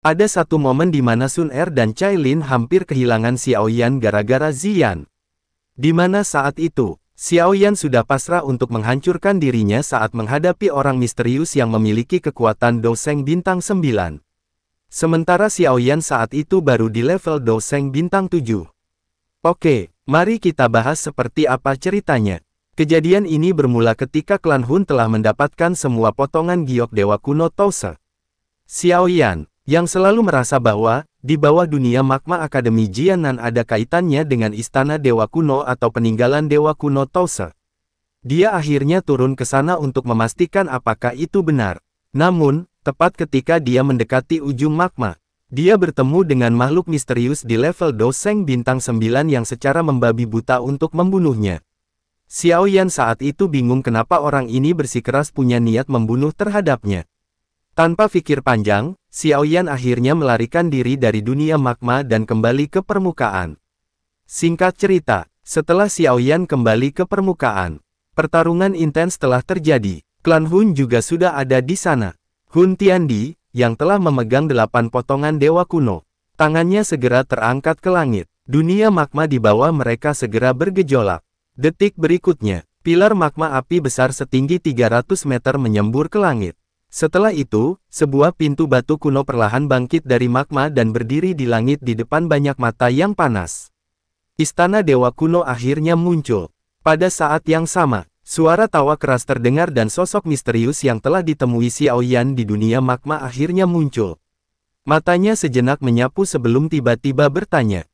Ada satu momen di mana Sun Er dan Cailin hampir kehilangan Xiaoyan gara-gara Ziyan. Di mana saat itu, Xiaoyan sudah pasrah untuk menghancurkan dirinya saat menghadapi orang misterius yang memiliki kekuatan Doseng Bintang 9. Sementara Xiaoyan saat itu baru di level Doseng Bintang 7. Oke, mari kita bahas seperti apa ceritanya. Kejadian ini bermula ketika klan Hun telah mendapatkan semua potongan giok Dewa Kuno Touse. Xiaoyan, yang selalu merasa bahwa, di bawah dunia magma Akademi Jianan ada kaitannya dengan Istana Dewa Kuno atau peninggalan Dewa Kuno Touse. Dia akhirnya turun ke sana untuk memastikan apakah itu benar. Namun, tepat ketika dia mendekati ujung magma, dia bertemu dengan makhluk misterius di level Doseng Bintang 9 yang secara membabi buta untuk membunuhnya. Xiaoyan saat itu bingung kenapa orang ini bersikeras punya niat membunuh terhadapnya. Tanpa pikir panjang, Xiaoyan akhirnya melarikan diri dari dunia magma dan kembali ke permukaan. Singkat cerita, setelah Xiaoyan kembali ke permukaan, pertarungan intens telah terjadi. Klan Hun juga sudah ada di sana. Hun Tiandi, yang telah memegang 8 potongan dewa kuno, tangannya segera terangkat ke langit. Dunia magma di bawah mereka segera bergejolak. Detik berikutnya, pilar magma api besar setinggi 300 meter menyembur ke langit. Setelah itu, sebuah pintu batu kuno perlahan bangkit dari magma dan berdiri di langit di depan banyak mata yang panas. Istana Dewa Kuno akhirnya muncul. Pada saat yang sama, suara tawa keras terdengar dan sosok misterius yang telah ditemui Xiaoyan di dunia magma akhirnya muncul. Matanya sejenak menyapu sebelum tiba-tiba bertanya,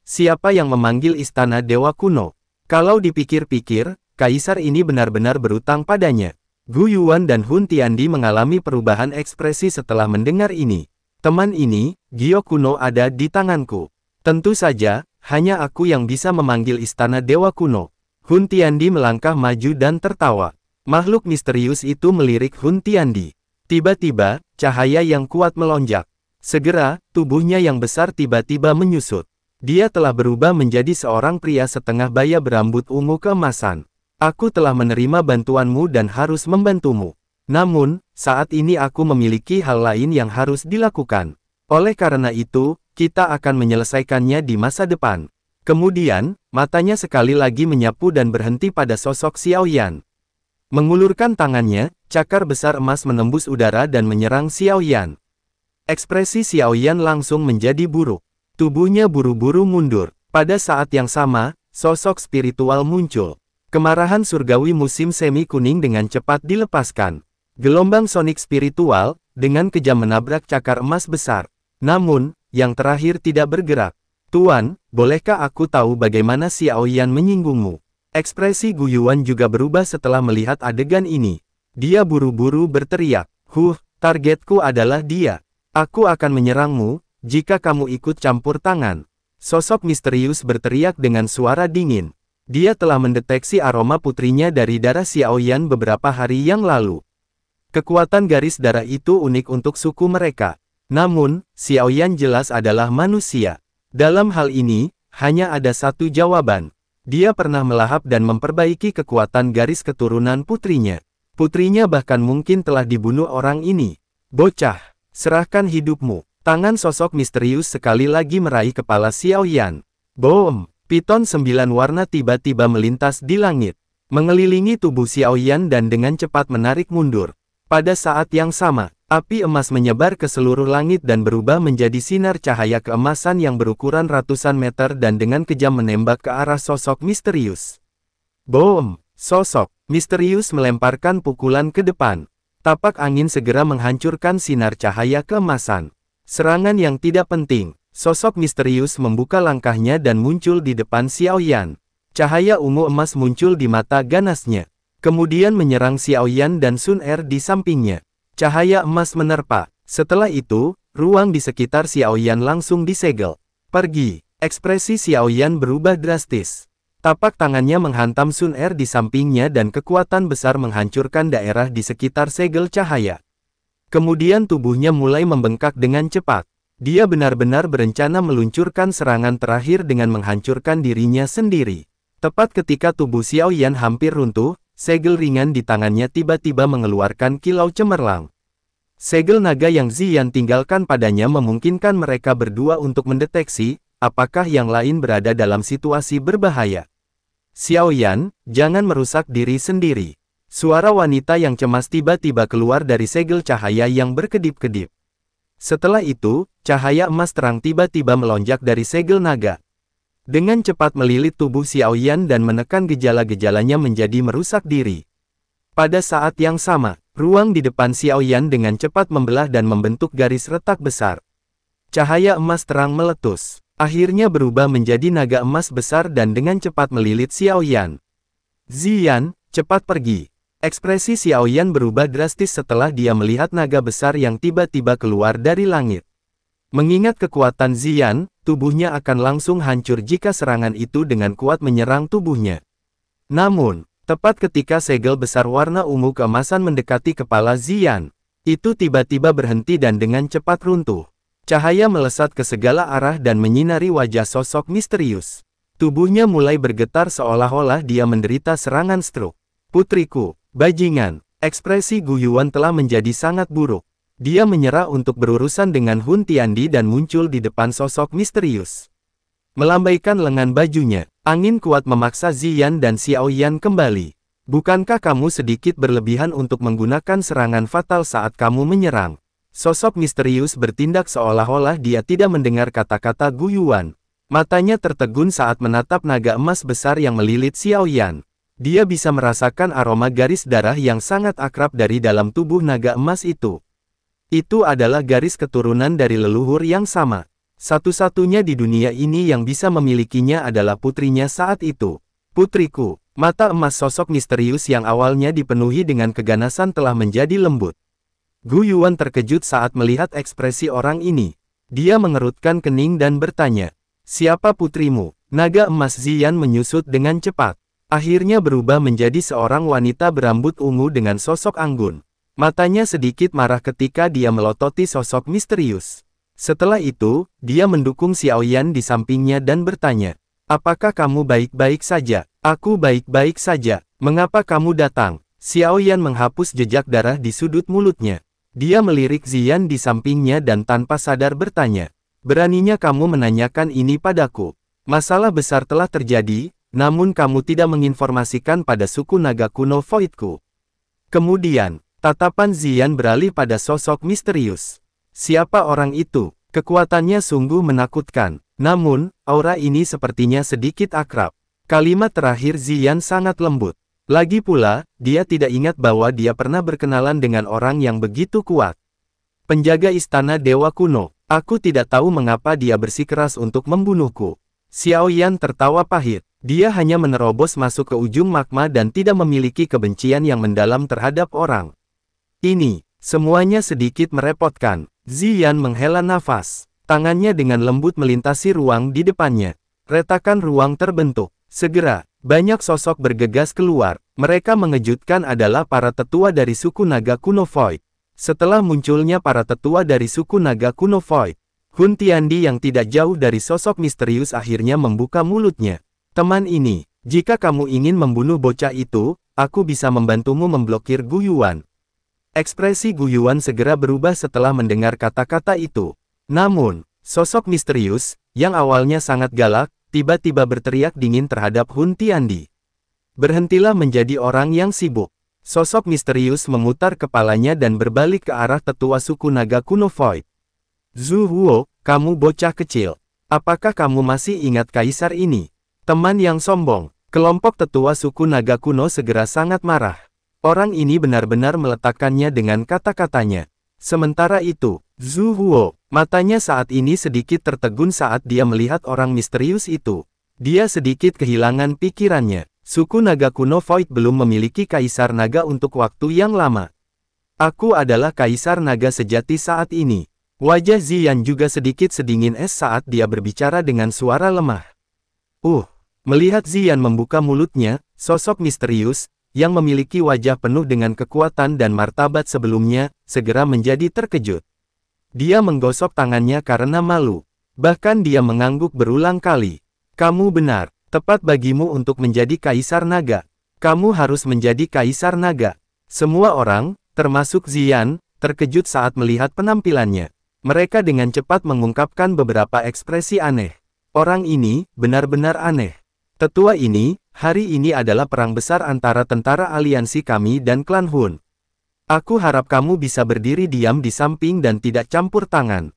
siapa yang memanggil Istana Dewa Kuno? Kalau dipikir-pikir, kaisar ini benar-benar berutang padanya. Gu Yuan dan Hun Tiandi mengalami perubahan ekspresi setelah mendengar ini. Teman ini, giok kuno ada di tanganku. Tentu saja, hanya aku yang bisa memanggil Istana Dewa Kuno. Hun Tiandi melangkah maju dan tertawa. Makhluk misterius itu melirik Hun Tiandi. Tiba-tiba, cahaya yang kuat melonjak. Segera, tubuhnya yang besar tiba-tiba menyusut. Dia telah berubah menjadi seorang pria setengah baya berambut ungu keemasan. Aku telah menerima bantuanmu dan harus membantumu. Namun, saat ini aku memiliki hal lain yang harus dilakukan. Oleh karena itu, kita akan menyelesaikannya di masa depan. Kemudian, matanya sekali lagi menyapu dan berhenti pada sosok Xiaoyan. Mengulurkan tangannya, cakar besar emas menembus udara dan menyerang Xiaoyan. Ekspresi Xiaoyan langsung menjadi buruk. Tubuhnya buru-buru mundur. Pada saat yang sama, sosok spiritual muncul. Kemarahan surgawi musim semi kuning dengan cepat dilepaskan. Gelombang sonik spiritual, dengan kejam menabrak cakar emas besar. Namun, yang terakhir tidak bergerak. Tuan, bolehkah aku tahu bagaimana Xiaoyan menyinggungmu? Ekspresi Gu Yuan juga berubah setelah melihat adegan ini. Dia buru-buru berteriak, targetku adalah dia. Aku akan menyerangmu, jika kamu ikut campur tangan. Sosok misterius berteriak dengan suara dingin. Dia telah mendeteksi aroma putrinya dari darah Xiaoyan beberapa hari yang lalu. Kekuatan garis darah itu unik untuk suku mereka. Namun, Xiaoyan jelas adalah manusia. Dalam hal ini, hanya ada satu jawaban. Dia pernah melahap dan memperbaiki kekuatan garis keturunan putrinya. Putrinya bahkan mungkin telah dibunuh orang ini. Bocah, serahkan hidupmu. Tangan sosok misterius sekali lagi meraih kepala Xiaoyan. Boom! Piton 9 warna tiba-tiba melintas di langit, mengelilingi tubuh Xiaoyan dan dengan cepat menarik mundur. Pada saat yang sama, api emas menyebar ke seluruh langit dan berubah menjadi sinar cahaya keemasan yang berukuran ratusan meter dan dengan kejam menembak ke arah sosok misterius. Boom! Sosok misterius melemparkan pukulan ke depan. Tapak angin segera menghancurkan sinar cahaya keemasan. Serangan yang tidak penting. Sosok misterius membuka langkahnya dan muncul di depan Xiaoyan. Cahaya ungu emas muncul di mata ganasnya. Kemudian menyerang Xiaoyan dan Sun Er di sampingnya. Cahaya emas menerpa. Setelah itu, ruang di sekitar Xiaoyan langsung disegel. Pergi. Ekspresi Xiaoyan berubah drastis. Tapak tangannya menghantam Sun Er di sampingnya dan kekuatan besar menghancurkan daerah di sekitar segel cahaya. Kemudian tubuhnya mulai membengkak dengan cepat. Dia benar-benar berencana meluncurkan serangan terakhir dengan menghancurkan dirinya sendiri. Tepat ketika tubuh Xiaoyan hampir runtuh, segel ringan di tangannya tiba-tiba mengeluarkan kilau cemerlang. Segel naga yang Ziyan tinggalkan padanya memungkinkan mereka berdua untuk mendeteksi apakah yang lain berada dalam situasi berbahaya. Xiaoyan, jangan merusak diri sendiri. Suara wanita yang cemas tiba-tiba keluar dari segel cahaya yang berkedip-kedip. Setelah itu, cahaya emas terang tiba-tiba melonjak dari segel naga. Dengan cepat melilit tubuh Xiaoyan dan menekan gejala-gejalanya menjadi merusak diri. Pada saat yang sama, ruang di depan Xiaoyan dengan cepat membelah dan membentuk garis retak besar. Cahaya emas terang meletus. Akhirnya berubah menjadi naga emas besar dan dengan cepat melilit Xiaoyan. Ziyan, cepat pergi. Ekspresi Xiaoyan berubah drastis setelah dia melihat naga besar yang tiba-tiba keluar dari langit. Mengingat kekuatan Ziyan, tubuhnya akan langsung hancur jika serangan itu dengan kuat menyerang tubuhnya. Namun, tepat ketika segel besar warna ungu keemasan mendekati kepala Ziyan, itu tiba-tiba berhenti dan dengan cepat runtuh. Cahaya melesat ke segala arah dan menyinari wajah sosok misterius. Tubuhnya mulai bergetar seolah-olah dia menderita serangan stroke. Putriku, bajingan, ekspresi Gu Yuan telah menjadi sangat buruk. Dia menyerah untuk berurusan dengan Hun Tiandi dan muncul di depan sosok misterius. Melambaikan lengan bajunya, angin kuat memaksa Ziyan dan Xiaoyan kembali. Bukankah kamu sedikit berlebihan untuk menggunakan serangan fatal saat kamu menyerang? Sosok misterius bertindak seolah-olah dia tidak mendengar kata-kata Gu Yuan. Matanya tertegun saat menatap naga emas besar yang melilit Xiaoyan. Dia bisa merasakan aroma garis darah yang sangat akrab dari dalam tubuh naga emas itu. Itu adalah garis keturunan dari leluhur yang sama. Satu-satunya di dunia ini yang bisa memilikinya adalah putrinya saat itu. Putriku, mata emas sosok misterius yang awalnya dipenuhi dengan keganasan telah menjadi lembut. Gu Yuan terkejut saat melihat ekspresi orang ini. Dia mengerutkan kening dan bertanya, "Siapa putrimu?" Naga emas Ziyan menyusut dengan cepat. Akhirnya berubah menjadi seorang wanita berambut ungu dengan sosok anggun. Matanya sedikit marah ketika dia melototi sosok misterius. Setelah itu, dia mendukung Xiaoyan di sampingnya dan bertanya, "Apakah kamu baik-baik saja?" "Aku baik-baik saja. Mengapa kamu datang?" Xiaoyan menghapus jejak darah di sudut mulutnya. Dia melirik Ziyan di sampingnya dan tanpa sadar bertanya, "Beraninya kamu menanyakan ini padaku? Masalah besar telah terjadi, namun kamu tidak menginformasikan pada suku naga kuno Voidku." Kemudian, tatapan Ziyan beralih pada sosok misterius. Siapa orang itu? Kekuatannya sungguh menakutkan. Namun, aura ini sepertinya sedikit akrab. Kalimat terakhir Ziyan sangat lembut. Lagi pula, dia tidak ingat bahwa dia pernah berkenalan dengan orang yang begitu kuat. Penjaga istana Dewa Kuno. Aku tidak tahu mengapa dia bersikeras untuk membunuhku. Xiaoyan tertawa pahit. Dia hanya menerobos masuk ke ujung magma dan tidak memiliki kebencian yang mendalam terhadap orang. Ini, semuanya sedikit merepotkan. Ziyan menghela nafas. Tangannya dengan lembut melintasi ruang di depannya. Retakan ruang terbentuk. Segera, banyak sosok bergegas keluar. Mereka mengejutkan adalah para tetua dari suku naga kuno Void. Setelah munculnya para tetua dari suku naga kuno Void, Hun Tiandi yang tidak jauh dari sosok misterius akhirnya membuka mulutnya. "Teman ini, jika kamu ingin membunuh bocah itu, aku bisa membantumu memblokir Gu Yuan." Ekspresi Gu Yuan segera berubah setelah mendengar kata-kata itu. Namun, sosok misterius, yang awalnya sangat galak, tiba-tiba berteriak dingin terhadap Hun Tiandi. "Berhentilah menjadi orang yang sibuk." Sosok misterius memutar kepalanya dan berbalik ke arah tetua suku naga kuno Void. "Zhu Huo, kamu bocah kecil. Apakah kamu masih ingat kaisar ini?" Teman yang sombong. Kelompok tetua suku naga kuno segera sangat marah. Orang ini benar-benar meletakkannya dengan kata-katanya. Sementara itu, Zhu Huo, matanya saat ini sedikit tertegun saat dia melihat orang misterius itu. Dia sedikit kehilangan pikirannya. Suku naga kuno Void belum memiliki kaisar naga untuk waktu yang lama. "Aku adalah kaisar naga sejati saat ini." Wajah Ziyan juga sedikit sedingin es saat dia berbicara dengan suara lemah. Melihat Ziyan membuka mulutnya, sosok misterius, yang memiliki wajah penuh dengan kekuatan dan martabat sebelumnya, segera menjadi terkejut. Dia menggosok tangannya karena malu. Bahkan dia mengangguk berulang kali. "Kamu benar, tepat bagimu untuk menjadi kaisar naga. Kamu harus menjadi kaisar naga." Semua orang, termasuk Ziyan, terkejut saat melihat penampilannya. Mereka dengan cepat mengungkapkan beberapa ekspresi aneh. Orang ini, benar-benar aneh. Tetua ini, hari ini adalah perang besar antara tentara aliansi kami dan klan Hun. Aku harap kamu bisa berdiri diam di samping dan tidak campur tangan.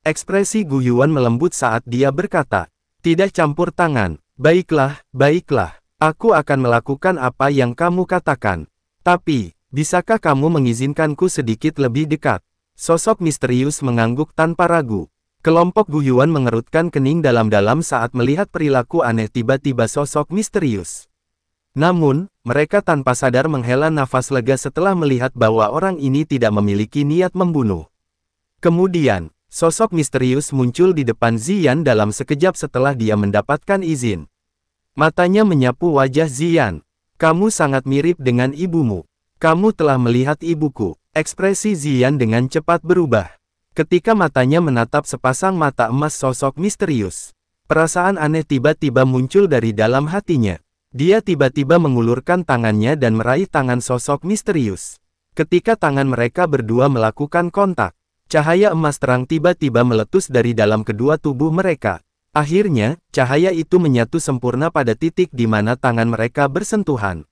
Ekspresi Gu Yuan melembut saat dia berkata, tidak campur tangan. Baiklah, baiklah. Aku akan melakukan apa yang kamu katakan. Tapi, bisakah kamu mengizinkanku sedikit lebih dekat? Sosok misterius mengangguk tanpa ragu. Kelompok Gu Yuan mengerutkan kening dalam-dalam saat melihat perilaku aneh tiba-tiba sosok misterius. Namun, mereka tanpa sadar menghela nafas lega setelah melihat bahwa orang ini tidak memiliki niat membunuh. Kemudian, sosok misterius muncul di depan Ziyan dalam sekejap setelah dia mendapatkan izin. Matanya menyapu wajah Ziyan. Kamu sangat mirip dengan ibumu. Kamu telah melihat ibuku. Ekspresi Ziyan dengan cepat berubah. Ketika matanya menatap sepasang mata emas sosok misterius, perasaan aneh tiba-tiba muncul dari dalam hatinya. Dia tiba-tiba mengulurkan tangannya dan meraih tangan sosok misterius. Ketika tangan mereka berdua melakukan kontak, cahaya emas terang tiba-tiba meletus dari dalam kedua tubuh mereka. Akhirnya, cahaya itu menyatu sempurna pada titik di mana tangan mereka bersentuhan.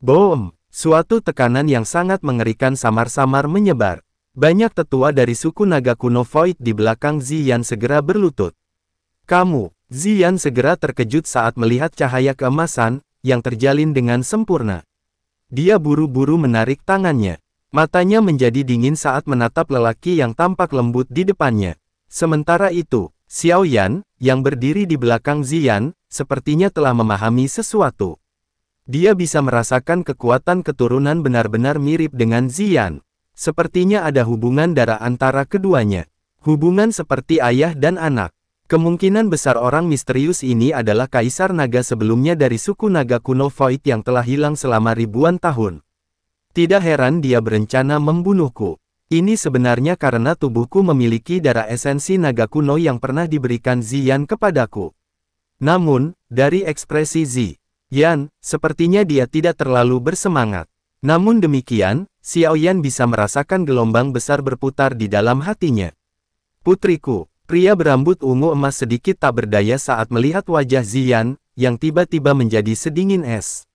Boom! Suatu tekanan yang sangat mengerikan samar-samar menyebar. Banyak tetua dari suku naga kuno Void di belakang Ziyan segera berlutut. Kamu, Ziyan segera terkejut saat melihat cahaya keemasan, yang terjalin dengan sempurna. Dia buru-buru menarik tangannya. Matanya menjadi dingin saat menatap lelaki yang tampak lembut di depannya. Sementara itu, Xiaoyan, yang berdiri di belakang Ziyan, sepertinya telah memahami sesuatu. Dia bisa merasakan kekuatan keturunan benar-benar mirip dengan Ziyan. Sepertinya ada hubungan darah antara keduanya. Hubungan seperti ayah dan anak. Kemungkinan besar orang misterius ini adalah kaisar naga sebelumnya dari suku naga kuno Void yang telah hilang selama ribuan tahun. Tidak heran dia berencana membunuhku. Ini sebenarnya karena tubuhku memiliki darah esensi naga kuno yang pernah diberikan Ziyan kepadaku. Namun, dari ekspresi Ziyan, sepertinya dia tidak terlalu bersemangat. Namun demikian, Xiaoyan bisa merasakan gelombang besar berputar di dalam hatinya. Putriku, pria berambut ungu emas sedikit tak berdaya saat melihat wajah Ziyan, yang tiba-tiba menjadi sedingin es.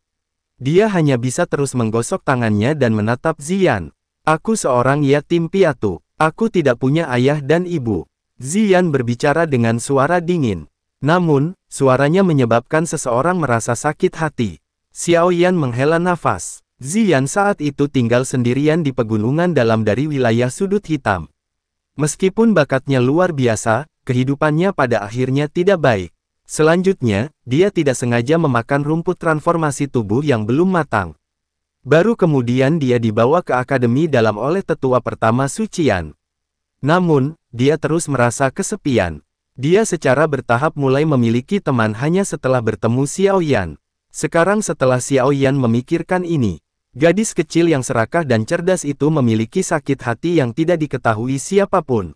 Dia hanya bisa terus menggosok tangannya dan menatap Ziyan. Aku seorang yatim piatu. Aku tidak punya ayah dan ibu. Ziyan berbicara dengan suara dingin. Namun, suaranya menyebabkan seseorang merasa sakit hati. Xiaoyan menghela nafas. Ziyan saat itu tinggal sendirian di pegunungan dalam dari wilayah sudut hitam. Meskipun bakatnya luar biasa, kehidupannya pada akhirnya tidak baik. Selanjutnya, dia tidak sengaja memakan rumput transformasi tubuh yang belum matang. Baru kemudian dia dibawa ke akademi dalam oleh tetua pertama Sucian. Namun, dia terus merasa kesepian. Dia secara bertahap mulai memiliki teman hanya setelah bertemu Xiaoyan. Sekarang setelah Xiaoyan memikirkan ini, gadis kecil yang serakah dan cerdas itu memiliki sakit hati yang tidak diketahui siapapun.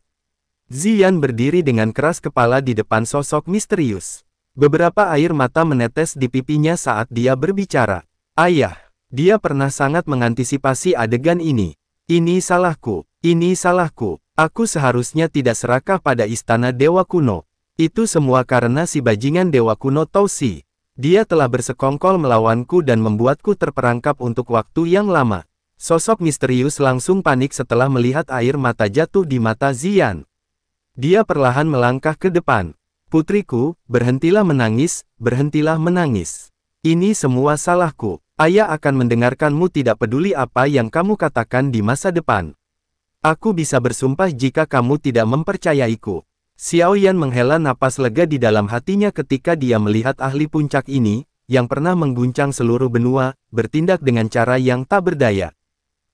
Ziyan berdiri dengan keras kepala di depan sosok misterius. Beberapa air mata menetes di pipinya saat dia berbicara. Ayah, dia pernah sangat mengantisipasi adegan ini. Ini salahku, ini salahku. Aku seharusnya tidak serakah pada istana Dewa Kuno. Itu semua karena si bajingan Dewa Kuno Tousi. Dia telah bersekongkol melawanku dan membuatku terperangkap untuk waktu yang lama. Sosok misterius langsung panik setelah melihat air mata jatuh di mata Ziyan. Dia perlahan melangkah ke depan. Putriku, berhentilah menangis, berhentilah menangis. Ini semua salahku. Ayah akan mendengarkanmu tidak peduli apa yang kamu katakan di masa depan. Aku bisa bersumpah jika kamu tidak mempercayaiku. Xiaoyan menghela napas lega di dalam hatinya ketika dia melihat ahli puncak ini, yang pernah mengguncang seluruh benua, bertindak dengan cara yang tak berdaya.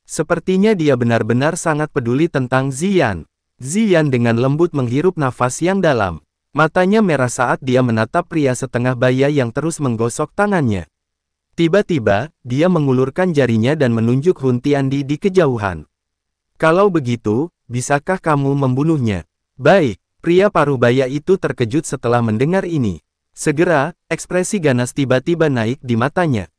Sepertinya dia benar-benar sangat peduli tentang Ziyan. Ziyan dengan lembut menghirup nafas yang dalam. Matanya merah saat dia menatap pria setengah baya yang terus menggosok tangannya. Tiba-tiba, dia mengulurkan jarinya dan menunjuk Hun Tiandi di kejauhan. Kalau begitu, bisakah kamu membunuhnya? Baik, pria parubaya itu terkejut setelah mendengar ini. Segera, ekspresi ganas tiba-tiba naik di matanya.